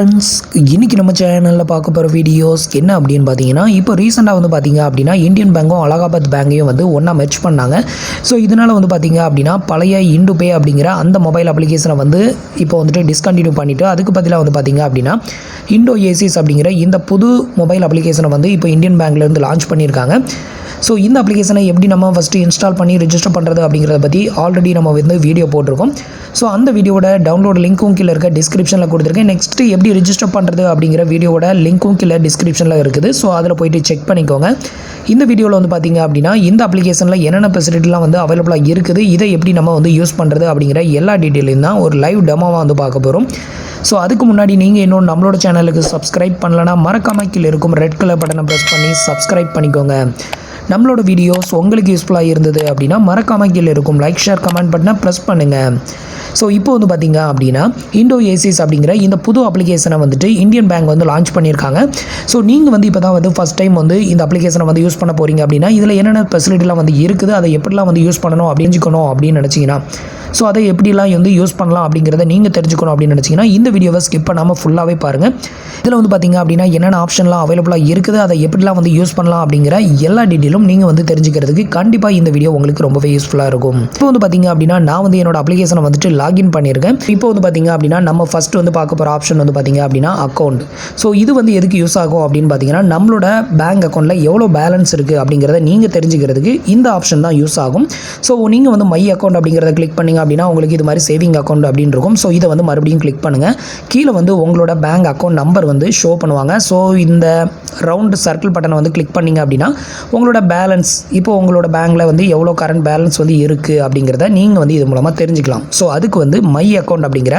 Friends, இன்றைக்கி நம்ம சேனலில் பார்க்க போகிற வீடியோஸ் என்ன அப்படின்னு பார்த்தீங்கன்னா, இப்போ ரீசெண்டாக வந்து பார்த்தீங்க அப்படின்னா இந்தியன் பேங்க்கும் அலகாபாத் பேங்கையும் வந்து ஒன்றா மெர்ஜ் பண்ணாங்க. ஸோ இதனால் வந்து பார்த்தீங்க அப்படின்னா பழைய இண்டோபே அப்படிங்கிற அந்த மொபைல் அப்ளிகேஷனை வந்து இப்போ வந்துட்டு டிஸ்கண்டினியூ பண்ணிவிட்டு அதுக்கு பதிலாக வந்து பார்த்தீங்க அப்படின்னா IndoASIS அப்படிங்கிற இந்த புது மொபைல் அப்ளிகேஷனை வந்து இப்போ இந்தியன் பேங்க்லேருந்து லான்ச் பண்ணியிருக்காங்க. ஸோ இந்த அப்ளிகேஷனை எப்படி நம்ம ஃபஸ்ட்டு இன்ஸ்டால் பண்ணி ரெஜிஸ்டர் பண்ணுறது அப்படிங்கிறத பற்றி ஆல்ரெடி நம்ம வந்து வீடியோ போட்டிருக்கோம். ஸோ அந்த வீடியோட டவுன்லோட் லிங்க்கும் கீழே இருக்க டிஸ்கிரிப்ஷனில் கொடுத்துருக்கேன். நெக்ஸ்ட்டு எப்படி ரெஜிஸ்டர் பண்ணுறது அப்படிங்கிற வீடியோட லிங்க்கும் கீழே டிஸ்கிரிப்ஷனில் இருக்குது. ஸோ அதில் போய்ட்டு செக் பண்ணிக்கோங்க. இந்த வீடியோவில் வந்து பார்த்திங்க அப்படின்னா இந்த அப்ளிகேஷனில் என்னென்ன ஃபெசிலிட்டிலாம் வந்து அவைலபிளாக இருக்குது, இதை எப்படி நம்ம வந்து யூஸ் பண்ணுறது அப்படிங்கிற எல்லா டீட்டெயிலையும் தான் ஒரு லைவ் டெமோவாக வந்து பார்க்க போகிறோம். ஸோ அதுக்கு முன்னாடி நீங்கள் இன்னும் நம்மளோட சேனலுக்கு சப்ஸ்கிரைப் பண்ணலன்னா மறக்காமல் கீழே இருக்கும் ரெட் கலர் பட்டனை ப்ரெஸ் பண்ணி சப்ஸ்கிரைப் பண்ணிக்கோங்க. நம்மளோட வீடியோஸ் உங்களுக்கு யூஸ்ஃபுல்லாக இருந்தது அப்படின்னா மறக்காமல் கீழே இருக்கும் லைக் ஷேர் கமெண்ட் பட்டனை ப்ரெஸ் பண்ணுங்கள். ஸோ இப்போ வந்து பார்த்திங்க அப்படின்னா IndoASIS அப்படிங்கிற இந்த புது அப்ளிகேஷனை வந்துட்டு இந்தியன் பேங்க் வந்து லான்ச் பண்ணியிருக்காங்க. ஸோ நீங்கள் வந்து இப்போ தான் வந்து ஃபஸ்ட் டைம் வந்து இந்த அப்ளிகேஷனை வந்து யூஸ் பண்ண போகிறீங்க அப்படின்னா இதில் என்னென்ன ஃபெசிலிட்டிலாம் வந்து இருக்குது, அதை எப்படிலாம் வந்து யூஸ் பண்ணணும் அப்படிஞ்சிக்கணும் அப்படின்னு நினச்சிங்கன்னா, ஸோ அதை எப்படிலாம் வந்து யூஸ் பண்ணலாம் அப்படிங்கிறத நீங்கள் தெரிஞ்சுக்கணும் அப்படின்னு நினச்சிங்கன்னா இந்த வீடியோவை ஸ்கிப் பண்ணாமல் ஃபுல்லாகவே பாருங்கள். இதில் வந்து பார்த்திங்க அப்படின்னா என்னென்ன ஆப்ஷன்லாம் அவைலபிளாக இருக்குது, அதை எப்படிலாம் வந்து யூஸ் பண்ணலாம் அப்படிங்கிற எல்லா டீட்டெயிலும் நீங்கள் வந்து தெரிஞ்சுக்கிறதுக்கு கண்டிப்பாக இந்த வீடியோ உங்களுக்கு ரொம்பவே யூஸ்ஃபுல்லாக இருக்கும். இப்போ வந்து பார்த்திங்க அப்படின்னா நான் வந்து என்னோட அப்ளிகேஷனை வந்துட்டு லாகின் பண்ணியிருக்கேன். இப்போ வந்து பார்த்திங்க அப்படின்னா நம்ம ஃபஸ்ட்டு வந்து பார்க்க போகிற ஆப்ஷன் வந்து பார்த்திங்க அப்படின்னா அக்கௌண்ட். ஸோ இது வந்து எதுக்கு யூஸ் ஆகும் அப்படின்னு பார்த்தீங்கன்னா நம்மளோட பேங்க் அக்கௌண்ட்டில் எவ்வளோ பேலன்ஸ் இருக்குது அப்படிங்கிறத நீங்கள் தெரிஞ்சுக்கிறதுக்கு இந்த ஆப்ஷன் தான் யூஸ் ஆகும். ஸோ நீங்கள் வந்து மை அக்கௌண்ட் அப்படிங்கிறத கிளிக் பண்ணிங்க அப்படின்னா உங்களுக்கு இது மாதிரி சேவிங் அக்கௌண்ட் அப்படின்னு இருக்கும். ஸோ இதை வந்து மறுபடியும் கிளிக் பண்ணுங்கள். கீழே வந்து உங்களோட பேங்க் அக்கௌண்ட் நம்பர் வந்து ஷோ பண்ணுவாங்க. ஸோ இந்த ரவுண்டு சர்க்கிள் பட்டனை வந்து கிளிக் பண்ணிங்க அப்படின்னா உங்களோட பேலன்ஸ், இப்போ உங்களோட பேங்க்கில் வந்து எவ்வளோ கரண்ட் பேலன்ஸ் வந்து இருக்குது அப்படிங்கிறத நீங்கள் வந்து இது மூலமாக தெரிஞ்சுக்கலாம். ஸோ அதுக்கு வந்து மை அக்கௌண்ட் அப்படிங்கிற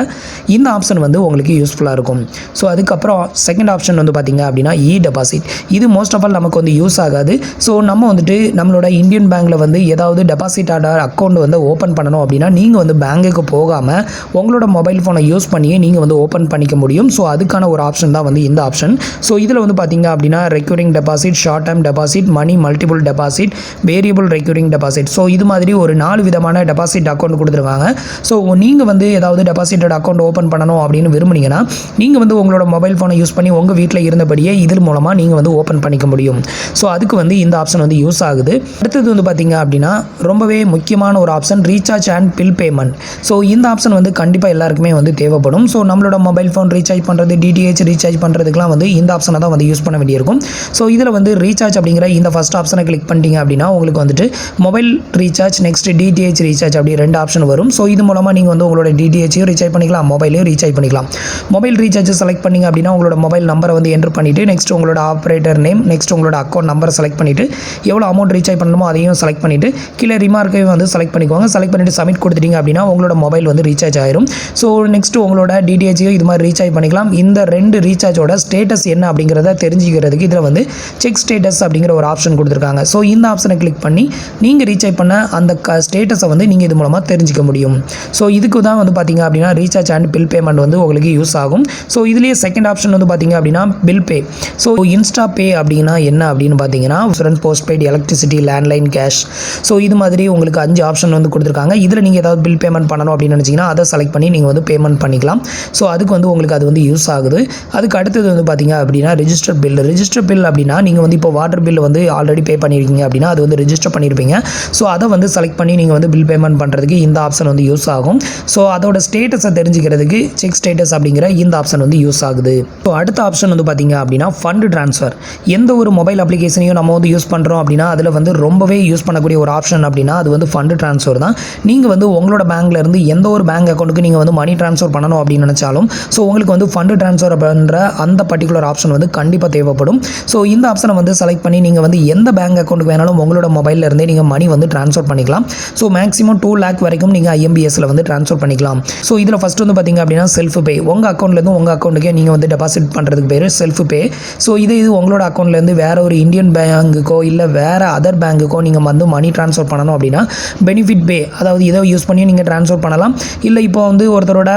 இந்த ஆப்ஷன் வந்து உங்களுக்கு யூஸ்ஃபுல்லாக இருக்கும். ஸோ அதுக்கப்புறம் செகண்ட் ஆப்ஷன் வந்து பார்த்திங்க அப்படின்னா டெபாசிட். இது மோஸ்ட் ஆஃப் ஆல் நமக்கு வந்து யூஸ் ஆகாது. ஸோ நம்ம வந்துட்டு நம்மளோட இந்தியன் பேங்க்கில் வந்து ஏதாவது டெபாசிட் அக்கௌண்ட் வந்து ஓப்பன் பண்ணணும் அப்படின்னா நீங்கள் வந்து பேங்குக்கு போகாமல் உங்களோட மொபைல் ஃபோனை யூஸ் பண்ணியே நீங்கள் வந்து ஓப்பன் பண்ணிக்க முடியும். ஸோ அதுக்கான ஒரு ஆப்ஷன் தான் வந்து இந்த ஆப்ஷன். ஸோ இதில் வந்து பார்த்திங்க அப்படின்னா recurring deposit, short term deposit, money multiple deposit, variable recurring deposit. So இது மாதிரி ஒரு 4 விதமான டெபாசிட் அக்கௌண்ட் கொடுத்துருக்காங்க. ஸோ நீங்கள் வந்து ஏதாவது டெபாசிட்டட் அக்கௌண்ட் ஓப்பன் பண்ணணும் அப்படின்னு விரும்புனீங்கன்னா நீங்கள் வந்து உங்களோட மொபைல் ஃபோனை யூஸ் பண்ணி உங்கள் வீட்டில் இருந்தபடியே இதன் மூலமாக நீங்கள் வந்து ஓப்பன் பண்ணிக்க முடியும். ஸோ அதுக்கு வந்து இந்த ஆப்ஷன் வந்து யூஸ் ஆகுது. அடுத்தது வந்து பார்த்திங்க அப்படின்னா ரொம்பவே முக்கியமான ஒரு option recharge and bill payment. So இந்த ஆப்ஷன் வந்து கண்டிப்பாக எல்லாருக்குமே வந்து தேவைப்படும். ஸோ நம்மளோட மொபைல் ஃபோன் ரீசார்ஜ் பண்ணுறது, டிடிஹெச் ரீசார்ஜ் பண்ணுறதுக்குலாம் வந்து இந்த ஆப்ஷனை தான் வந்து யூஸ் பண்ண வேண்டியிருக்கும். ஸோ இதில் வந்து ரீசார்ஜ் அப்படிங்கிற இந்த ஃபஸ்ட் ஆப்ஷனை கிளிக் பண்ணிட்டீங்க அப்படின்னா உங்களுக்கு வந்துட்டு mobile recharge, next DTH recharge அப்படி 2 ஆப்ஷன் வரும். ஸோ இது மூலமாக நீங்கள் வந்து உங்களோட டிடிஹெச்சையும் ரீசார்ஜ் பண்ணிக்கலாம், மொபைலையும் ரீசார்ஜ் பண்ணிக்கலாம். மொபைல் ரீசார்ஜ் செலக்ட் பண்ணிங்க அப்படின்னா உங்களோட மொபைல் நம்பரை வந்து என்டர் பண்ணிவிட்டு நெக்ஸ்ட் உங்களோட ஆப்ரேட்டர் நேம், நெக்ஸ்ட் உங்களோட அக்கௌண்ட் நம்பரை செலக்ட் பண்ணிவிட்டு எவ்வளோ அமௌண்ட் ரீசார்ஜ் பண்ணணுமோ அதையும் செலக்ட் பண்ணிவிட்டு கீழே ரிமார்க்கையும் வந்து செலக்ட் பண்ணிக்கோங்க. செலக்ட் பண்ணிவிட்டு சப்மிட் கொடுத்துட்டீங்க அப்படின்னா உங்களோட மொபைல் வந்து ரீசார்ஜ் ஆயிரும். ஸோ நெக்ஸ்ட் உங்களோட டிடிஹெச்சையும் இது மாதிரி ரீசார்ஜ் பண்ணிக்கலாம். இந்த 2 ரீசார்ஜோட ஸ்டேட்டஸ் என்ன அப்படிங்கிறத தெரிஞ்சுக்கிறதுக்கு இதில் வந்து செக் ஸ்டேட்டஸ் அப்படிங்கிற ஒரு ஆப்ஷன் கொடுத்துருக்காங்க. ஸோ இந்த ஆப்ஷனை கிளிக் பண்ணி நீங்கள் ரீசார்ஜ் பண்ண அந்த ஸ்டேட்டஸை வந்து நீங்கள் இது மூலமாக தெரிஞ்சிக்க முடியும். ஸோ இதுக்கு தான் வந்து பார்த்திங்க அப்படின்னா ரீசார்ஜ் அண்ட் பில் பேமெண்ட் வந்து உங்களுக்கு யூஸ் ஆகும். ஸோ இதுலேயே செகண்ட் ஆப்ஷன் வந்து பார்த்திங்க அப்படின்னா பில் பே. ஸோ இன்ஸ்டா பே அப்படின்னா என்ன அப்படின்னு பார்த்தீங்கன்னா insurance, post paid, electricity, landline, cash. So இது மாதிரி உங்களுக்கு 5 ஆப்ஷன் வந்து கொடுத்துருக்காங்க. இதில் நீங்கள் ஏதாவது பில் பேமெண்ட் பண்ணணும் அப்படின்னு நினச்சிங்கன்னா அதை செலக்ட் பண்ணி நீங்கள் வந்து பேமெண்ட் பண்ணிக்கலாம். ஸோ அதுக்கு வந்து உங்களுக்கு அது வந்து யூஸ் ஆகுது. அதுக்கு அடுத்தது வந்து பார்த்திங்க அப்படின்னா ரெஜிஸ்டர் பில். ரெஜிஸ்டர் பில் அப்படின்னா நீங்கள் வந்து இப்போ வாட்டர் பில் வந்து ஆல்ரெடி பே பண்ணியிருக்கீங்க அப்படின்னா அது வந்து ரெஜிஸ்டர் பண்ணியிருப்பீங்க. ஸோ அதை வந்து செலக்ட் பண்ணி நீங்கள் வந்து பில் பேமெண்ட் பண்ணுறதுக்கு இந்த ஆப்ஷன் வந்து யூஸ் ஆகும். ஸோ அதோட ஸ்டேட்டஸை தெரிஞ்சுக்கிறதுக்கு செக் ஸ்டேட்டஸ் அப்படிங்கிற இந்த ஆப்ஷன் வந்து யூஸ் ஆகுது. ஸோ அடுத்த ஆப்ஷன் வந்து பார்த்திங்க அப்படின்னா ஃபண்ட் ட்ரான்ஸ்ஃபர். எந்த ஒரு மொபைல் அப்ளிகேஷனையும் நம்ம வந்து யூஸ் பண்ணுறோம் அப்படின்னா அதில் வந்து ரொம்பவே யூஸ் பண்ணக்கூடிய ஒரு ஆப்ஷன் அப்படின்னா அது வந்து ஃபண்ட் ட்ரான்ஸ்ஃபர் தான். நீங்கள் வந்து உங்களோட பேங்க்லேருந்து எந்த ஒரு பேங்க் அக்கௌண்ட்டுக்கு நீங்கள் வந்து மணி ட்ரான்ஸ்ஃபர் பண்ணணும் அப்படின்னு நினச்சாலும் ஸோ உங்களுக்கு வந்து ஃபண்ட் ட்ரான்ஸ்ஃபர் பண்ணுற அந்த பர்டிகுலர் ஆப்ஷன் வந்து கண்டிப்பாக தேவைப்படும். ஸோ இந்த ஆப்ஷனை வந்து செலக்ட் பண்ணி நீங்கள் வந்து எந்த பேங்க் அக்கௌண்ட்டுக்கு வேணாலும் உங்களோட மொபைலில் இருந்தே நீங்கள் மணி வந்து ட்ரான்ஸ்ஃபர் பண்ணிக்கலாம். ஸோ மேக்ஸிமம் 2 lakh வரைக்கும் நீங்கள் IMBSல வந்து ட்ரான்ஸ்ஃபர் பண்ணிக்கலாம். ஸோ இதில் ஃபஸ்ட் வந்து பார்த்திங்க அப்படின்னா செல்ஃப் பே. உங்கள் அக்கௌண்ட்லேருந்து உங்கள் அக்கௌண்ட்டுக்கே நீங்கள் வந்து டெபாசிட் பண்ணுறதுக்கு பேர் செல்ஃப் பே. ஸோ இது உங்களோட அக்கௌண்ட்லேருந்து வேறு ஒரு இந்தியன் பேங்குக்கோ இல்லை வேறு அதர் பேங்குக்கோ நீங்கள் வந்து மணி ட்ரான்ஸ்ஃபர் பண்ணணும் அப்படின்னா பெனிஃபிட் பே, அதாவது இதை யூஸ் பண்ணி நீங்கள் ட்ரான்ஸ்ஃபர் பண்ணலாம். இல்லை இப்போ வந்து ஒருத்தரோட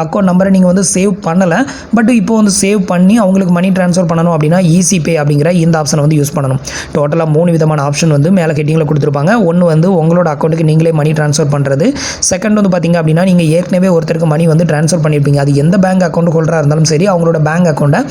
அக்கௌண்ட் நம்பரை நீங்கள் வந்து சேவ் பண்ணலை, பட் இப்போ வந்து சேவ் பண்ணி அவங்களுக்கு மணி ட்ரான்ஸ்ஃபர் பண்ணணும் அப்படின்னா ஈஸி பே அப்படிங்கிற இந்த ஆப்ஷனை வந்து யூஸ் பண்ணணும். டோட்டலாக டோட்டலாக 3 விதமான ஆப்ஷன் வந்து மேலே ஹெட்டிங்கில் கொடுத்துருப்பாங்க. ஒன்று வந்து உங்களோட அக்கௌண்ட்டுக்கு நீங்களே மணி ட்ரான்ஸ்ஃபர் பண்ணுறது. செகண்ட் வந்து பார்த்தீங்க அப்படின்னா நீங்கள் ஏற்கனவே ஒருத்தருக்கு மணி வந்து ட்ரான்ஸ்ஃபர் பண்ணியிருப்பீங்க. அது எந்த பேங்க் அக்கௌண்ட் ஹோல்டராக இருந்தாலும் சரி, அவங்களோட பேங்க் அக்கௌண்ட்டை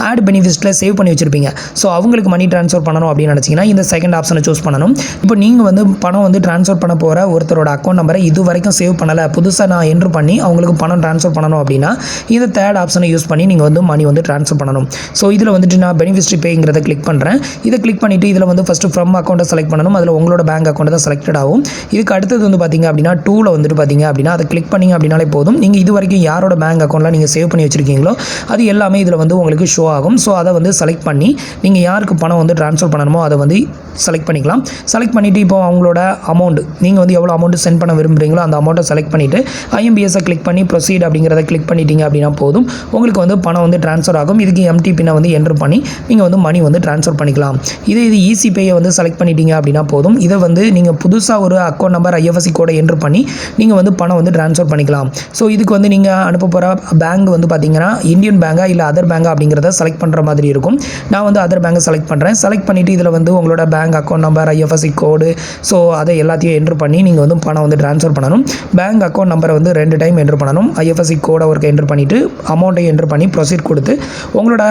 ஆட் பெனிஃபிட்ஸில் சேவ் பண்ணி வச்சிருப்பீங்க. ஸோ அவங்களுக்கு மணி ட்ரான்ஸ்ஃபர் பண்ணணும் அப்படின்னு நினச்சிங்கன்னா இந்த செகண்ட் ஆப்ஷனை சூஸ் பண்ணணும். இப்போ நீங்கள் வந்து பணம் வந்து ட்ரான்ஸ்ஃபர் பண்ண போகிற ஒருத்தரோட அக்கௌண்ட் நம்பரை இது வரைக்கும் சேவ் பண்ணலை, புதுசாக நான் என்ட்ரு பண்ணி அவங்களுக்கு பணம் ட்ரான்ஸ்ஃபர் பண்ணணும் அப்படின்னா இந்த தேர்ட் ஆப்ஷனை யூஸ் பண்ணி நீங்கள் வந்து மணி வந்து ட்ரான்ஸ்ஃபர் பண்ணணும். ஸோ இதில் வந்துட்டு நான் பெனிஃபிஷரி பேங்கிறத கிளிக் பண்ணுறேன். இதை கிளிக் பண்ணிவிட்டு இதில் வந்து ஃபஸ்ட்டு ஃப்ரம் அக்கௌண்ட்டை செலக்ட் பண்ணணும். அதில் உங்களோட பேங்க் அக்கௌண்ட் தான் செலக்டட் ஆகும். இதுக்கு அடுத்தது வந்து பார்த்தீங்க அப்படின்னா டூவில் வந்துட்டு பார்த்தீங்க அப்படின்னா அதை கிளிக் பண்ணிங்க அப்படின்னாலே போதும். நீங்கள் இது வரைக்கும் யாரோட பேங்க் அக்கௌண்ட்டில் நீங்கள் சேவ் பண்ணி வச்சிருக்கீங்களோ அது எல்லாமே இதில் வந்து உங்களுக்கு ஷோ ஆகும். ஸோ அதை வந்து செலக்ட் பண்ணி நீங்கள் யாருக்கு பணம் வந்து ட்ரான்ஸ்ஃபர் பண்ணணுமோ அதை வந்து செலக்ட் பண்ணிக்கலாம். செலக்ட் பண்ணிவிட்டு இப்போ அவங்களோட அமௌண்ட் நீங்கள் வந்து எவ்வளோ அமௌண்ட் சென்ட் பண்ண விரும்புகிறீங்களோ அந்த அமௌண்ட்டை செலக்ட் பண்ணிவிட்டு ஐஎம்பிஎஸை கிளிக் பண்ணி ப்ரொசீட் அப்படிங்கிறத கிளிக் பண்ணிட்டீங்க அப்படின்னா போதும், உங்களுக்கு வந்து பணம் வந்து ட்ரான்ஸ்ஃபர் ஆகும். இதுக்கு எம்டி பின்னை வந்து என்ட்ரு பண்ணி நீங்கள் வந்து மணி வந்து ட்ரான்ஸ்ஃபர் பண்ணிக்கலாம். இது ஈஸி பேயை வந்து செலக்ட் பண்ணிட்டீங்க அப்படின்னா போதும். இதை வந்து நீங்கள் புதுசாக ஒரு அக்கௌண்ட் நம்பர் ஐஎஃப்எஸ்சி கோடை என்ட்ரு பண்ணி நீங்கள் வந்து பணம் வந்து ட்ரான்ஸ்ஃபர் பண்ணிக்கலாம். ஸோ இதுக்கு வந்து நீங்கள் அனுப்ப போகிற பேங்க் வந்து பார்த்தீங்கன்னா இந்தியன் பேங்கா இல்லை அதர் பேங்கா அப்படிங்கிறத செலக்ட் பண்ணுற மாதிரி இருக்கும். நான் வந்து அதர் பேங்கை செலக்ட் பண்ணுறேன். செலக்ட் பண்ணிவிட்டு இதில் வந்து உங்களோட பேங்க் அக்கௌண்ட் நம்பர் ஐஎஃப்எஸ்சி கோடு ஸோ அதை எல்லாத்தையும் என்ட்ரு பண்ணி நீங்கள் வந்து பணம் வந்து ட்ரான்ஸ்ஃபர் பண்ணணும். பேங்க் அக்கௌண்ட் நம்பரை வந்து 2 டைம் என்ட்ரு பண்ணணும். ஐஎஃப்எஸ்சி கோடை ஒர்க்கை என்ட்ரு பண்ணிவிட்டு அமௌண்ட்டை என்ட்ரு பண்ணி ப்ரொசீட் கொடுத்து உங்களோட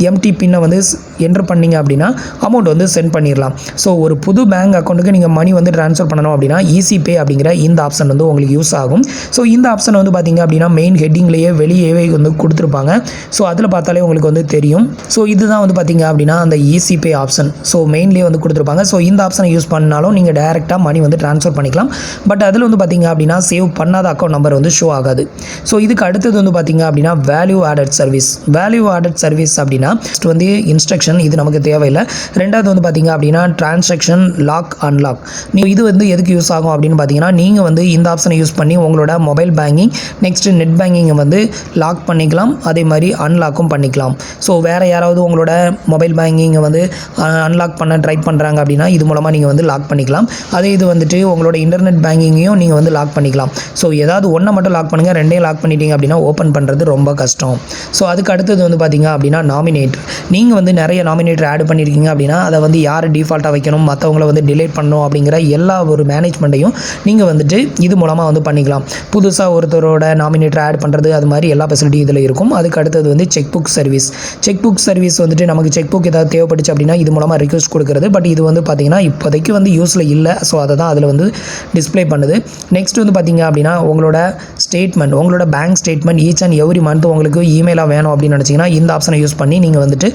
எம்டி பின்னை வந்து என்ட்ரு பண்ணிங்க அப்படின்னா அமௌண்ட் வந்து சென்ட் பண்ணிடலாம். ஸோ ஒரு புது பேங்க் அக்கௌண்ட்டுக்கு நீங்கள் மணி வந்து ட்ரான்ஸ்ஃபர் பண்ணணும் அப்படின்னா ஈஸி பே அப்படிங்கிற இந்த ஆப்ஷன் வந்து உங்களுக்கு யூஸ் ஆகும். ஸோ இந்த ஆப்ஷன் வந்து பார்த்திங்க அப்படின்னா மெயின் ஹெட்டிங்லேயே வெளியேவே வந்து கொடுத்துருப்பாங்க. ஸோ அதில் பார்த்தாலே உங்களுக்கு வந்து தெரியும். ஸோ இதுதான் வந்து பார்த்திங்க அப்படின்னா அந்த ஈஸி பே ஆப்ஷன். ஸோ மெயின்லேயே வந்து கொடுத்துருப்பாங்க. ஸோ இந்த ஆப்ஷனை யூஸ் பண்ணாலும் நீங்கள் டேரெக்டாக மணி வந்து ட்ரான்ஸ்ஃபர் பண்ணிக்கலாம். பட் அதில் வந்து பார்த்திங்க அப்படின்னா சேவ் பண்ணாத அக்கௌண்ட் நம்பர் வந்து ஷோ ஆகாது. ஸோ இதுக்கு அடுத்தது வந்து பார்த்திங்க அப்படின்னா value added service. Value added service அப்படின்னா ஃபஸ்ட் வந்து இன்ஸ்ட்ரக்ஷன், இது நமக்கு தேவையில்லை. ரெண்டாவது வந்து பார்த்திங்க அப்படின்னா டிரான்சாக்ஷன் லாக் அன்லாக். இது வந்து எதுக்கு யூஸ் ஆகும் அப்படின்னு பார்த்தீங்கன்னா நீங்கள் வந்து இந்த ஆப்ஷனை யூஸ் பண்ணி உங்களோட மொபைல் பேங்கிங் நெக்ஸ்ட்டு நெட் பேங்கிங்கை வந்து லாக் பண்ணிக்கலாம், அதே மாதிரி அன்லாக்கும் பண்ணிக்கலாம். ஸோ வேறு யாராவது உங்களோட மொபைல் பேங்கிங்கை வந்து அன்லாக் பண்ண ட்ரை பண்ணுறாங்க அப்படின்னா இது மூலமாக நீங்கள் வந்து லாக் பண்ணிக்கலாம். அதே இது வந்துட்டு உங்களோட இன்டர்நெட் பேங்கிங்கையும் நீங்கள் வந்து லாக் பண்ணிக்கலாம். ஸோ ஏதாவது ஒன்றை மட்டும் லாக் பண்ணுங்கள், ரெண்டையும் லாக் பண்ணிட்டீங்க அப்படின்னா ஓப்பன் பண்ணுறது ரொம்ப கஷ்டம். ஸோ அதுக்கு அடுத்தது வந்து பார்த்திங்க அப்படின்னா நாமினேட். நீங்கள் வந்து நிறைய நாமினேட்டர் ஆட் பண்ணியிருக்கீங்க அப்படின்னா அதை வந்து யார் டிஃபால்ட்டாக வைக்கணும், மற்றவங்கள வந்து டிலேட் பண்ணணும் அப்படிங்கிற எல்லா ஒரு மேனேஜ்மெண்ட்டையும் நீங்கள் வந்துட்டு இது மூலமாக வந்து பண்ணிக்கலாம். புதுசாக ஒருத்தரோட நாமினேட்டர் ஆட் பண்ணுறது அது மாதிரி எல்லா ஃபெசிலிட்டியும் இதில் இருக்கும். அதுக்கு அடுத்தது வந்து check book service. Check book service வந்துட்டு நமக்கு செக் புக் ஏதாவது தேவைப்பட்டுச்சு அப்படின்னா இது மூலமாக ரிக்வெஸ்ட் கொடுக்குறது. பட் இது வந்து பார்த்திங்கன்னா இப்போதைக்கு வந்து யூஸில் இல்லை. ஸோ அதை தான் அதில் வந்து டிஸ்பிளே பண்ணுது. நெக்ஸ்ட் வந்து பார்த்திங்க அப்படின்னா உங்களோட ஸ்டேட்மெண்ட், உங்களோட bank statement each and every month உங்களுக்கு இமெயிலாக வேணும் அப்படின்னு நினச்சிங்கன்னா இந்த ஆப்ஷனை யூஸ் பண்ணி நீங்கள் வந்துட்டு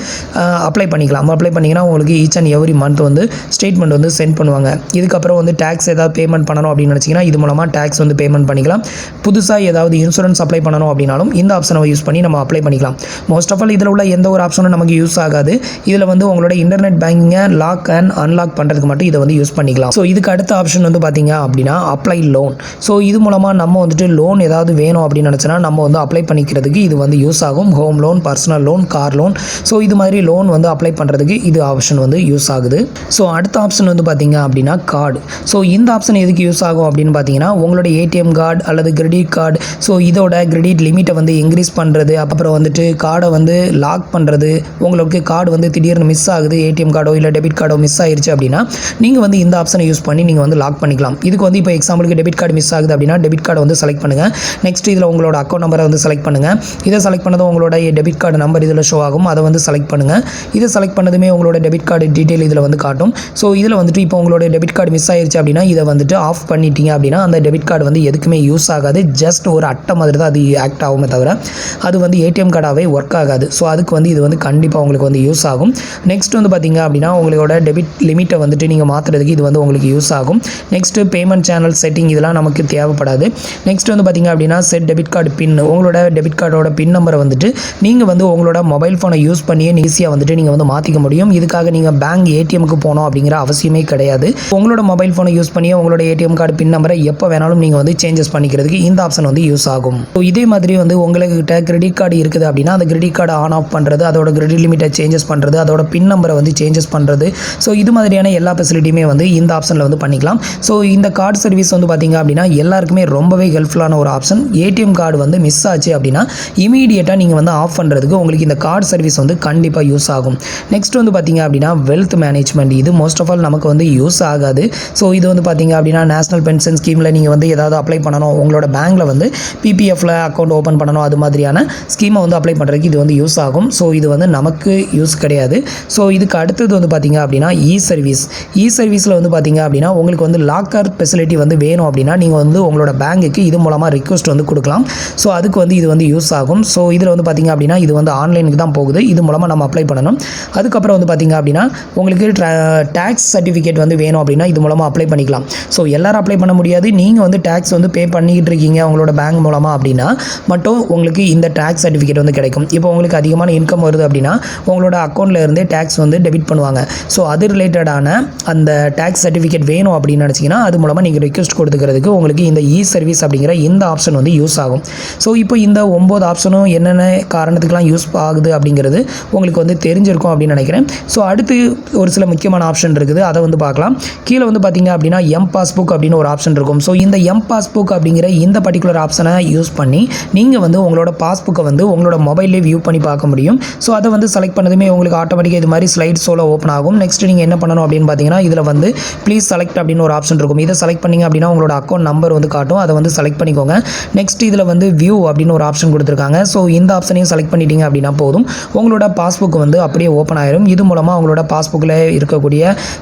அப்ளை பண்ணிக்கலாம். அப்ளை பண்ணிங்கன்னா உங்களுக்கு ஈச் அண்ட் எவ்ரி மந்த் வந்து ஸ்டேட்மெண்ட் வந்து சென்ட் பண்ணுவாங்க. இதுக்கப்புறம் வந்து டேக்ஸ் ஏதாவது பேமெண்ட் பண்ணணும் அப்படின்னு நினச்சிங்கன்னா இது மூலமாக டேக்ஸ் வந்து பேமெண்ட் பண்ணிக்கலாம். புதுசாக ஏதாவது இன்சூரன்ஸ் அப்ளை பண்ணணும் அப்படின்னாலும் இந்த ஆப்ஷனை யூஸ் பண்ணி நம்ம அப்ளை பண்ணிக்கலாம். மோஸ்ட் ஆஃப் ஆல் இதில் உள்ள எந்த ஒரு ஆப்ஷனும் நமக்கு யூஸ் ஆகாது. இதில் வந்து உங்களோட இன்டர்நெட் பேங்கிங்கை லாக் அண்ட் அன்லாக் பண்ணுறதுக்கு மட்டும் இதை வந்து யூஸ் பண்ணிக்கலாம். ஸோ இதுக்கு அடுத்த ஆப்ஷன் வந்து பார்த்திங்க அப்படின்னா அப்ளை லோன். ஸோ இது மூலமாக நம்ம வந்துட்டு லோன் ஏதாவது வேணும் அப்படின்னு நினச்சினா நம்ம வந்து அப்ளை பண்ணிக்கிறதுக்கு இது வந்து யூஸ் ஆகும். Home loan, personal loan, car loan, so இது மாதிரி லோன் வந்து அப்ளை பண்ணுறதுக்கு இது ஆப்ஷன் வந்து யூஸ் ஆகுது. ஸோ அடுத்த ஆப்ஷன் வந்து பார்த்திங்க அப்படின்னா கார்டு. ஸோ இந்த ஆப்ஷன் எதுக்கு யூஸ் ஆகும் அப்படின்னு பார்த்தீங்கன்னா உங்களோட ஏடிஎம் கார்டு அல்லது கிரெடிட் கார்டு, ஸோ இதோட கிரெடிட் லிமிட்டை வந்து இன்க்ரீஸ் பண்ணுறது, அப்புறம் வந்துட்டு கார்டை வந்து லாக் பண்ணுறது. உங்களுக்கு கார்டு வந்து திடீர்னு மிஸ் ஆகுது, ஏடிஎம் கார்டோ இல்லை டெபிட் கார்டோ மிஸ் ஆயிடுச்சு அப்படின்னா நீங்கள் வந்து இந்த ஆப்ஷனை யூஸ் பண்ணி நீங்கள் வந்து லாக் பண்ணிக்கலாம். இதுக்கு வந்து இப்போ எக்ஸாம்பிளுக்கு டெபிட் கார்டு மிஸ் ஆகுது அப்படின்னா டெபிட் கார்டை வந்து செலக்ட் பண்ணுங்கள். நெக்ஸ்ட் இதில் உங்களோட அக்கௌண்ட் நம்பரை வந்து செலக்ட் பண்ணுங்கள். இதை செலக்ட் பண்ணதும் உங்களோட டெபிட் கார்டு நம்பர் இதில் ஷோ ஆகும். அதை வந்து செலக்ட் பண்ணுங்கள். இதை செலக்ட் பண்ணதுமே உங்களோட டெபிட் கார்டு டீட்டெயில் இதில் வந்து காட்டும். ஸோ இதில் வந்துட்டு இப்போ உங்களோட டெபிட் கார்டு மிஸ் ஆயிடுச்சு அப்படின்னா இதை வந்துட்டு ஆஃப் பண்ணிட்டீங்க அப்படின்னா அந்த டெபிட் கார்டு வந்து எதுக்குமே யூஸ் ஆகாது. ஜஸ்ட் ஒரு அட்டை மாதிரி தான் அது ஆக்ட் ஆகுமே தவிர அது வந்து ஏடிஎம் கார்டாகவே ஒர்க் ஆகாது. ஸோ அதுக்கு வந்து இது வந்து கண்டிப்பாக உங்களுக்கு வந்து யூஸ் ஆகும். நெக்ஸ்ட் வந்து பார்த்திங்க அப்படின்னா உங்களோட டெபிட் லிமிட்டை வந்துட்டு நீங்கள் மாற்றுறதுக்கு இது வந்து உங்களுக்கு யூஸ் ஆகும். நெக்ஸ்ட்டு பேமெண்ட் சேனல் செட்டிங் இதெல்லாம் நமக்கு தேவைப்படாது. நெக்ஸ்ட் வந்து பார்த்திங்க அப்படின்னா செட் டெபிட் கார்டு பின், உங்களோட டெபிட் கார்டோட பின் நம்பரை வந்துட்டு நீங்கள் வந்து உங்களோட மொபைல் ஃபோனை யூஸ் பண்ணியே ஈஸியாக வந்துட்டு நீங்கள் வந்து மாற்றிக்க முடியும். இதுக்காக நீங்கள் பேங்க் ஏடிஎம்க்கு போகணும் அப்படிங்கிற அவசியமே கிடையாது. உங்களோட மொபைல் ஃபோனை யூஸ் பண்ணியே உங்களோட ஏடிஎம் கார்டு பின் நம்பரை எப்போ வேணாலும் நீங்கள் வந்து சேஞ்சஸ் பண்ணிக்கிறதுக்கு இந்த ஆப்ஷன் வந்து யூஸ் ஆகும். ஸோ இதே மாதிரி வந்து உங்கள்கிட்ட கிரெடிட் கார்டு இருக்குது அப்படின்னா அந்த கிரெடிட் கார்டை ஆன் ஆஃப் பண்ணுறது, அதோட கிரெடிட் லிமிட்டை சேஞ்சஸ் பண்ணுறது, அதோட பின் நம்பரை வந்து சேஞ்சஸ் பண்ணுறது, ஸோ இது மாதிரியான எல்லா ஃபெசிலிட்டியுமே வந்து இந்த ஆப்ஷனில் வந்து பண்ணிக்கலாம். ஸோ இந்த கார்டு சர்வீஸ் வந்து பார்த்திங்க அப்படின்னா எல்லாருக்குமே ரொம்பவே ஹெல்ப்ஃபுல்லான ஒரு ஆப்ஷன். ஏடிஎம் கார்டு வந்து மிஸ் ஆச்சு அப்படின்னா இமீடியட்டாக நீங்கள் வந்து ஆஃப் பண்ணுறதுக்கு உங்களுக்கு இந்த கார்டு சர்வீஸ் சர்வீஸ் வந்து கண்டிப்பாக யூஸ் ஆகும். நெக்ஸ்ட் வந்து பார்த்திங்க அப்படின்னா வெல்த் மேனேஜ்மெண்ட். இது மோஸ்ட் ஆஃப் ஆல் நமக்கு வந்து யூஸ் ஆகாது. ஸோ இது வந்து பார்த்திங்க அப்படின்னா நேஷனல் பென்ஷன் ஸ்கீமில் நீங்கள் வந்து ஏதாவது அப்ளை பண்ணணும், உங்களோட பேங்க்கில் வந்து பிபிஎஃப்ல அக்கௌண்ட் ஓப்பன் பண்ணணும், அது மாதிரியான ஸ்கீமை வந்து அப்ளை பண்ணுறதுக்கு இது வந்து யூஸ் ஆகும். ஸோ இது வந்து நமக்கு யூஸ் கிடையாது. ஸோ இதுக்கு அடுத்தது வந்து பார்த்திங்க அப்படின்னா இ சர்வீஸில் வந்து பார்த்திங்க அப்படின்னா உங்களுக்கு வந்து லாக்கர் ஃபெசிலிட்டி வந்து வேணும் அப்படின்னா நீங்கள் வந்து உங்களோட பேங்க்குக்கு இது மூலமாக ரிக்வெஸ்ட் வந்து கொடுக்கலாம். ஸோ அதுக்கு வந்து இது வந்து யூஸ் ஆகும். ஸோ இதில் வந்து பார்த்திங்க அப்படின்னா இது வந்து ஆன்லைனுக்கு தான் போகுது. இது மூலமாக நம்ம அப்ளை பண்ணணும். அதுக்கப்புறம் வந்து பார்த்திங்க அப்படின்னா உங்களுக்கு டேக்ஸ் சர்டிஃபிகேட் வந்து வேணும் அப்படின்னா இது மூலமாக அப்ளை பண்ணிக்கலாம். ஸோ எல்லோரும் அப்ளை பண்ண முடியாது. நீங்கள் வந்து டேக்ஸ் வந்து பே பண்ணிக்கிட்டு இருக்கீங்க உங்களோட பேங்க் மூலமாக அப்படின்னா மட்டும் உங்களுக்கு இந்த டேக்ஸ் சர்டிஃபிகேட் வந்து கிடைக்கும். இப்போ உங்களுக்கு அதிகமான இன்கம் வருது அப்படின்னா உங்களோட அக்கௌண்ட்டில் இருந்தே டேக்ஸ் வந்து டெபிட் பண்ணுவாங்க. ஸோ அது ரிலேட்டடான அந்த டேக்ஸ் சர்டிஃபிகேட் வேணும் அப்படின்னு நினச்சிங்கன்னா அது மூலமாக நீங்கள் ரிக்வெஸ்ட் கொடுத்துக்கிறதுக்கு உங்களுக்கு இந்த இ சர்வீஸ் அப்படிங்கிற இந்த ஆப்ஷன் வந்து யூஸ் ஆகும். ஸோ இப்போ இந்த 9 ஆப்ஷனும் என்னென்ன காரணத்துக்கெலாம் யூஸ் ஆகுது அப்படிங்கிறது உங்களுக்கு வந்து தெரிஞ்சிருக்கும் அப்படின்னு நினைக்கிறேன். ஸோ அடுத்து ஒரு சில முக்கியமான ஆப்ஷன் இருக்குது, அதை வந்து பார்க்கலாம். கீழே வந்து பார்த்திங்க அப்படின்னா எம் பாஸ்புக் அப்படின்னு ஒரு ஆப்ஷன் இருக்கும். ஸோ இந்த எம் பாஸ்புக் அப்படிங்கிற இந்த பர்டிகுலர் ஆப்ஷனை யூஸ் பண்ணி நீங்கள் வந்து உங்களோட பாஸ்புக்கை வந்து உங்களோட மொபைல்லே வியூ பண்ணி பார்க்க முடியும். ஸோ அதை வந்து செலக்ட் பண்ணதுமே உங்களுக்கு ஆட்டோமேட்டிக்காக இது மாதிரி ஸ்லைட் ஷோவில் ஓப்பன் ஆகும். நெக்ஸ்ட் நீங்கள் என்ன பண்ணணும் அப்படின்னு பார்த்தீங்கன்னா இதில் வந்து ப்ளீஸ் செலக்ட் அப்படின்னு ஒரு ஆப்ஷன் இருக்கும். இதை செலக்ட் பண்ணிங்க அப்படின்னா உங்களோட அக்கௌண்ட் நம்பர் வந்து காட்டும். அதை வந்து செலக்ட் பண்ணிக்கோங்க. நெக்ஸ்ட் இதில் வந்து வியூ அப்படின்னு ஒரு ஆப்ஷன் கொடுத்துருக்காங்க. ஸோ இந்த ஆப்ஷனையும் செலக்ட் பண்ணிட்டீங்க அப்படின்னா போதும், உங்களோட பாஸ்புக் வந்து அப்படியே ஓப்பன் ஆயிரும். இது மூலமாக உங்களோட பாஸ்புக்கில் இருக்கக்கூடிய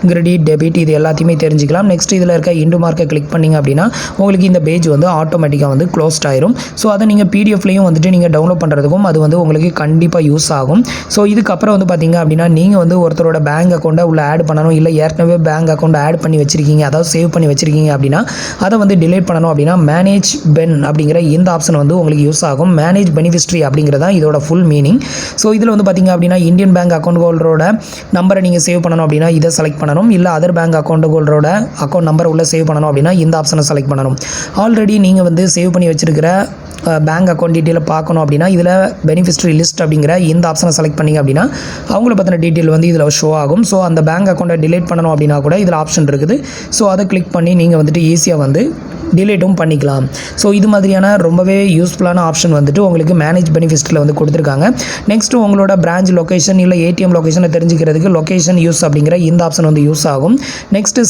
கிரெடிட் டெபிட் இது எல்லாத்தையுமே தெரிஞ்சிக்கலாம். நெக்ஸ்ட் இதில் இருக்க இண்டு மார்க்கை கிளிக் பண்ணிங்க அப்படின்னா உங்களுக்கு இந்த பேஜ் வந்து ஆட்டோமேட்டிக்காக வந்து க்ளோஸ்ட் ஆயிரும். ஸோ அதை நீங்கள் பிடிஎஃப்லையும் வந்துட்டு நீங்கள் டவுன்லோட் பண்ணுறதுக்கும் அது வந்து உங்களுக்கு கண்டிப்பாக யூஸ் ஆகும். ஸோ இதுக்கப்புறம் வந்து பார்த்திங்க அப்படின்னா நீங்கள் வந்து ஒருத்தரோட பேங்க் அக்கௌண்ட்டை உள்ள ஆட் பண்ணணும், இல்லை ஏற்கனவே பேங்க் அக்கௌண்ட் ஆட் பண்ணி வச்சிருக்கீங்க, அதாவது சேவ் பண்ணி வச்சிருக்கீங்க அப்படின்னா அதை வந்து டிலீட் பண்ணணும் அப்படின்னா மேனேஜ் பென் அப்படிங்கிற இந்த ஆப்ஷன் வந்து உங்களுக்கு யூஸ் ஆகும். மேனேஜ் பெனிஃபிஷரி அப்படிங்கிறதா இதோட ஃபுல் மீனிங். ஸோ இதில் வந்து பார்த்திங்க அப்படின்னா இந்தியன் பேங்க் அக்கௌண்ட் ஹோல்டரோட நம்பரை நீங்கள் சேவ் பண்ணணும் அப்படின்னா இதை செலக்ட் பண்ணணும், இல்லை அதர் பேங்க் அக்கௌண்ட் ஹோல்டரோட அக்கௌண்ட் நம்பர் உள்ள சேவ் பண்ணணும் அப்படின்னா இந்த ஆப்ஷனை செலக்ட் பண்ணணும். ஆல்ரெடி நீங்கள் வந்து சேவ் பண்ணி வச்சிருக்கிற பேங்க் அக்கௌண்ட் டீட்டெயிலை பார்க்கணும் அப்படின்னா இதில் பெனிஃபிஷரி லிஸ்ட் அப்படிங்கிற இந்த ஆப்ஷனை செலக்ட் பண்ணிங்க அப்படின்னா அவங்கள பற்றின டீட்டெயில் வந்து இதில் ஷோ ஆகும். ஸோ அந்த பேங்க் அக்கௌண்ட்டை டிலீட் பண்ணணும் அப்படின்னா கூட இதில் ஆப்ஷன் இருக்குது. ஸோ அதை கிளிக் பண்ணி நீங்கள் வந்துட்டு ஈஸியாக வந்து டிலேட்டும் பண்ணிக்கலாம். ஸோ இது மாதிரியான ரொம்பவே யூஸ்ஃபுல்லான ஆப்ஷன் வந்துட்டு உங்களுக்கு மேனேஜ் பெனிஃபிஷரியில் வந்து கொடுத்துருக்காங்க. நெக்ஸ்ட்டு உங்களோட பிரான்ச் லொக்கேஷன் இல்லை ஏடிஎம் லொக்கேஷனை தெரிஞ்சுக்கிறதுக்கு லொக்கேஷன் யூஸ் அப்படிங்கிற இந்த ஆப்ஷன் வந்து யூஸ் ஆகும். நெக்ஸ்ட்டு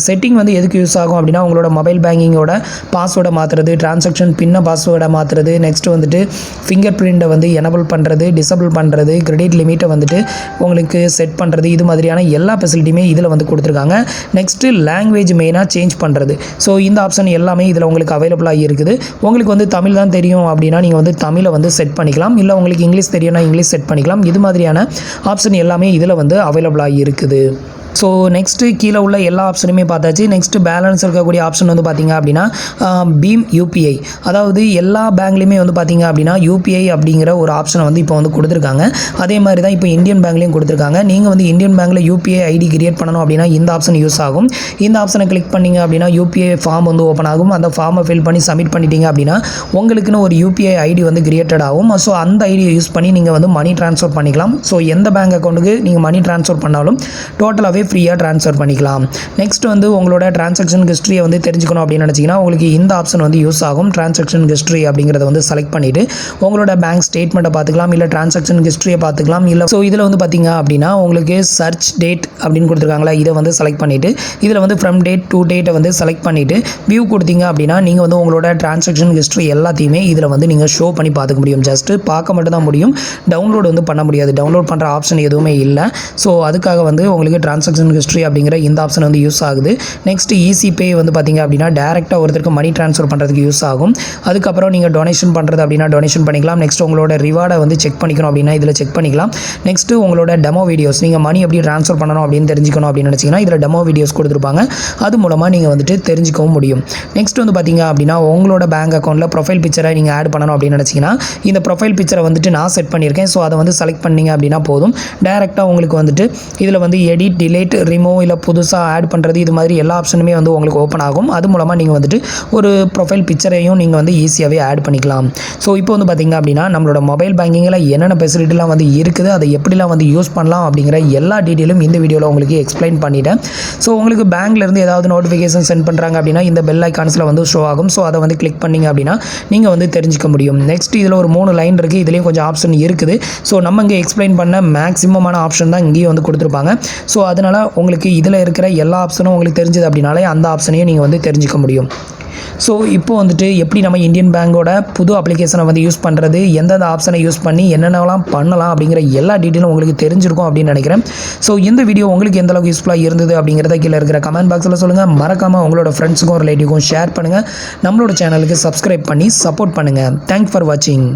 செட்டிங் வந்து எதுக்கு யூஸ் ஆகும் அப்படின்னா உங்களோட மொபைல் பேங்கிங்கோட பாஸ்வேர்டை மாற்றுறது, டிரான்சாக்ஷன் பின்னை பாஸ்வேர்டை மாற்றுறது, நெக்ஸ்ட்டு வந்துட்டு ஃபிங்கர் பிரிண்ட்டை வந்து எனபிள் பண்ணுறது, டிசபிள் பண்ணுறது, கிரெடிட் லிமிட்டை வந்துட்டு உங்களுக்கு செட் பண்ணுறது, இது மாதிரியான எல்லா ஃபெசிலிட்டியுமே இதில் வந்து கொடுத்துருக்காங்க. நெக்ஸ்ட்டு லாங்குவேஜ் மெயினாக சேஞ்ச் பண்ணுறது. ஸோ இந்த ஆப்ஷன் எல்லாமே இதில் உங்களுக்கு அவைலபிளாக இருக்குது. உங்களுக்கு வந்து தமிழ் தான் தெரியும் அப்படின்னா நீங்கள் வந்து தமிழை வந்து செட் பண்ணிக்கலாம், இல்லை உங்களுக்கு இங்கிலீஷ் தெரியும்னா இங்கிலீஷ் செட் பண்ணிக்கலாம். இது மாதிரியான ஆப்ஷன் எல்லாமே இதில் வந்து அவைலபிளாக இருக்குது. ஸோ நெக்ஸ்ட்டு கீழே உள்ள எல்லா ஆப்ஷனுமே பார்த்தாச்சு. நெக்ஸ்ட்டு பேலன்ஸ் இருக்கக்கூடிய ஆப்ஷன் வந்து பார்த்திங்க அப்படின்னா பீம் யூபிஐ, அதாவது எல்லா பேங்க்லேயுமே வந்து பார்த்திங்க அப்படின்னா யூபிஐ அப்படிங்கிற ஒரு ஆப்ஷனை வந்து இப்போ வந்து கொடுத்துருக்காங்க. அதே மாதிரி தான் இப்போ இந்தியன் பேங்க்லேயும் கொடுத்துருக்காங்க. நீங்கள் வந்து இந்தியன் பேங்க்கில் யூபிஐ ஐடி கிரியேட் பண்ணணும் அப்படின்னா இந்த ஆப்ஷன் யூஸ் ஆகும். இந்த ஆப்ஷனை கிளிக் பண்ணிங்க அப்படின்னா யூபிஐ ஃபார்ம் வந்து ஓப்பன் ஆகும். அந்த ஃபார்மை ஃபில் பண்ணி சப்மிட் பண்ணிட்டீங்க அப்படின்னா உங்களுக்குன்னு ஒரு யூபிஐ ஐடி வந்து கிரியேட்டட் ஆகும். ஸோ அந்த ஐடியை யூஸ் பண்ணி நீங்கள் வந்து மணி ட்ரான்ஸ்ஃபர் பண்ணிக்கலாம். ஸோ எந்த பேங்க் அக்கௌண்ட்டுக்கு நீங்கள் மணி ட்ரான்ஸ்ஃபர் பண்ணாலும் டோட்டலாகவே ஃப்ரீயாக ட்ரான்ஸ்ஃபர் பண்ணிக்கலாம். நெக்ஸ்ட் வந்து உங்களோட டிரான்சாக்ஷன் ஹிஸ்ட்ரியை வந்து தெரிஞ்சுக்கணும் அப்படின்னு நினச்சிங்கன்னா உங்களுக்கு இந்த ஆப்ஷன் வந்து யூஸ் ஆகும். டிரான்சாக்ஷன் ஹிஸ்ட்ரி அப்படிங்கிறத வந்து செலக்ட் பண்ணிவிட்டு உங்களோட பேங்க் ஸ்டேட்மெண்ட்டை பார்த்துக்கலாம், இல்லை டிரான்சாக்ஷன் ஹிஸ்ட்ரியை பார்த்துக்கலாம். இல்லை ஸோ இதில் வந்து பார்த்திங்க அப்படின்னா உங்களுக்கு சர்ச் டேட் அப்படின்னு கொடுத்துருக்காங்களா, இதை வந்து செலக்ட் பண்ணிவிட்டு இதில் வந்து ஃப்ரம் டேட் டு டேட்டை வந்து செலக்ட் பண்ணிவிட்டு வியூ கொடுத்தீங்க அப்படின்னா நீங்கள் வந்து உங்களோட டிரான்சாக்ஷன் ஹிஸ்ட்ரி எல்லாத்தையுமே இதில் வந்து நீங்கள் ஷோ பண்ணி பார்த்துக்க முடியும். ஜஸ்ட்டு பார்க்க மட்டும் தான் முடியும், டவுன்லோட் வந்து பண்ண முடியாது. டவுன்லோட் பண்ணுற ஆப்ஷன் எதுவுமே இல்லை. ஸோ அதுக்காக வந்து உங்களுக்கு டிரான்சாக்ஷன் ஹிஸ்ட்ரி அப்படிங்கிற இந்த ஆப்ஷன் வந்து யூஸ் ஆகுது. நெக்ஸ்ட் ஈஸி பே வந்து பார்த்திங்க அப்படின்னா டேரெக்டாக ஒருத்தருக்கு மணி ட்ரான்ஸ்ஃபர் பண்ணுறதுக்கு யூஸ் ஆகும். அதுக்கப்புறம் நீங்கள் டொனேஷன் பண்ணுறது அப்படின்னா டொனேஷன் பண்ணிக்கலாம். நெக்ஸ்ட் உங்களோட ரிவார்டை வந்து செக் பண்ணிக்கணும் அப்படின்னா இதில் செக் பண்ணிக்கலாம். நெக்ஸ்ட்டு உங்களோட டெமோ வீடியோஸ், நீங்கள் மணி எப்படி ட்ரான்ஸ்ஃபர் பண்ணணும் அப்படின்னு தெரிஞ்சுக்கணும் அப்படின்னு நினச்சிங்கன்னா இதில் டெமோ வீடியோஸ் கொடுத்துருப்பாங்க. அது மூலமாக நீங்கள் வந்துட்டு தெரிஞ்சிக்கவும் முடியும். நெக்ஸ்ட் வந்து பார்த்திங்க அப்படின்னா உங்களோட பேங்க் அக்கௌண்ட்டில் ப்ரொஃபைல் பிக்சரை நீங்கள் ஆட் பண்ணணும் அப்படின்னு நினச்சிங்கன்னா இந்த ப்ரொஃபைல் பிக்சரை வந்துட்டு நான் செட் பண்ணியிருக்கேன். ஸோ அதை வந்து செலக்ட் பண்ணிங்க அப்படின்னா போதும், டேரெக்டாக உங்களுக்கு வந்துட்டு இதில் வந்து எடிட் டிலே டிலேட், ரிமூவ் இல்லை புதுசாக ஆட் பண்ணுறது இது மாதிரி எல்லா ஆப்ஷனுமே வந்து உங்களுக்கு ஓப்பன் ஆகும். அது மூலமாக நீங்கள் வந்துட்டு ஒரு ப்ரொஃபைல் பிக்சரையும் நீங்கள் வந்து ஈஸியாகவே ஆட் பண்ணிக்கலாம். ஸோ இப்போ வந்து பார்த்திங்க அப்படின்னா நம்மளோட மொபைல் பேங்கிங்கில் என்னென்ன ஃபெசிலிட்டிலாம் வந்து இருக்குது, அதை எப்படிலாம் வந்து யூஸ் பண்ணலாம் அப்படிங்கிற எல்லா டீட்டெயிலும் இந்த வீடியோவில் உங்களுக்கு எக்ஸ்பிளைன் பண்ணிட்டேன். ஸோ உங்களுக்கு பேங்க்லேருந்து ஏதாவது நோட்டிஃபிகேஷன் சென்ட் பண்ணுறாங்க அப்படின்னா இந்த பெல் ஐக்கான்ஸில் வந்து ஷோ ஆகும். ஸோ அதை வந்து கிளிக் பண்ணிங்க அப்படின்னா நீங்கள் வந்து தெரிஞ்சிக்க முடியும். நெக்ஸ்ட் இதில் ஒரு 3 லைன் இருக்குது. இதுலேயும் கொஞ்சம் ஆப்ஷன் இருக்குது. ஸோ நம்ம இங்கே எக்ஸ்பிளைன் பண்ண மேக்ஸிமமான ஆப்ஷன் தான் இங்கேயும் வந்து கொடுத்துருப்பாங்க. ஸோ அதனால் உங்களுக்கு இதில் இருக்கிற எல்லா ஆப்ஷனும் உங்களுக்கு தெரிஞ்சது அப்படின்னாலே அந்த ஆப்ஷனையும் நீங்கள் வந்து தெரிஞ்சிக்க முடியும். ஸோ இப்போ வந்துட்டு எப்படி நம்ம இந்தியன் பேங்கோட புது அப்ளிகேஷனை வந்து யூஸ் பண்ணுறது, எந்தெந்த ஆப்ஷனை யூஸ் பண்ணி என்னென்னலாம் பண்ணலாம் அப்படிங்கிற எல்லா டீட்டெயிலும் உங்களுக்கு தெரிஞ்சிருக்கும் அப்படின்னு நினைக்கிறேன். ஸோ இந்த வீடியோ உங்களுக்கு எந்த அளவுக்கு யூஸ்ஃபுல்லாக இருந்தது அப்படிங்கிறத கீழே இருக்கிற கமெண்ட் பாக்ஸில் சொல்லுங்கள். மறக்காமல் உங்களோட ஃப்ரெண்ட்ஸுக்கும் ரிலேட்டிவ்க்கும் ஷேர் பண்ணுங்கள். நம்மளோட சேனலுக்கு சப்ஸ்கிரைப் பண்ணி சப்போர்ட் பண்ணுங்கள். தேங்க்ஸ் ஃபார் வாட்சிங்.